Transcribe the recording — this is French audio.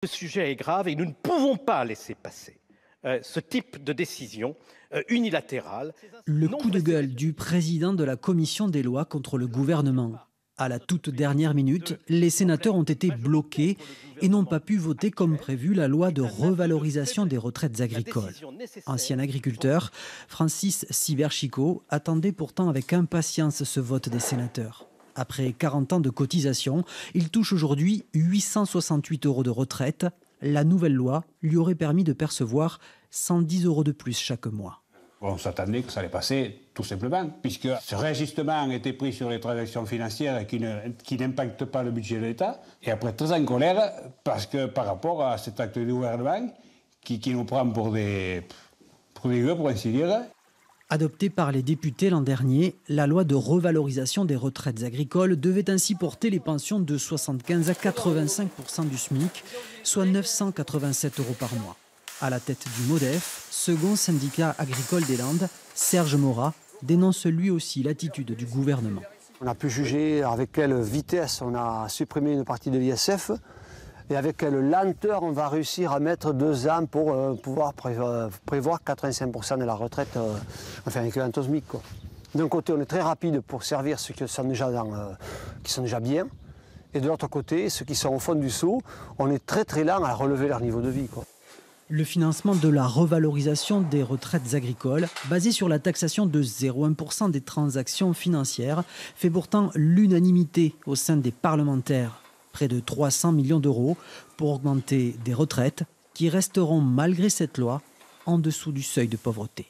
Ce sujet est grave et nous ne pouvons pas laisser passer ce type de décision unilatérale. Le coup de gueule du président de la commission des lois contre le gouvernement. À la toute dernière minute, les sénateurs ont été bloqués et n'ont pas pu voter comme prévu la loi de revalorisation des retraites agricoles. Ancien agriculteur, Francis Siver-Chicot attendait pourtant avec impatience ce vote des sénateurs. Après 40 ans de cotisation, il touche aujourd'hui 868 € de retraite. La nouvelle loi lui aurait permis de percevoir 110 € de plus chaque mois. On s'attendait que ça allait passer tout simplement, puisque ce réajustement a été pris sur les transactions financières qui n'impactent pas le budget de l'État. Et après, très en colère, parce que par rapport à cet acte du gouvernement qui nous prend pour des gueux, pour ainsi dire. Adoptée par les députés l'an dernier, la loi de revalorisation des retraites agricoles devait ainsi porter les pensions de 75 à 85% du SMIC, soit 987 € par mois. À la tête du MODEF, second syndicat agricole des Landes, Serge Morat dénonce lui aussi l'attitude du gouvernement. On a pu juger avec quelle vitesse on a supprimé une partie de l'ISF et avec quelle lenteur on va réussir à mettre 2 ans pour pouvoir prévoir 85% de la retraite, enfin équivalent au SMIC. D'un côté, on est très rapide pour servir ceux qui sont déjà bien, et de l'autre côté, ceux qui sont au fond du seau, on est très lent à relever leur niveau de vie. Le financement de la revalorisation des retraites agricoles, basé sur la taxation de 0,1% des transactions financières, fait pourtant l'unanimité au sein des parlementaires. Près de 300 millions d'euros pour augmenter des retraites qui resteront malgré cette loi en dessous du seuil de pauvreté.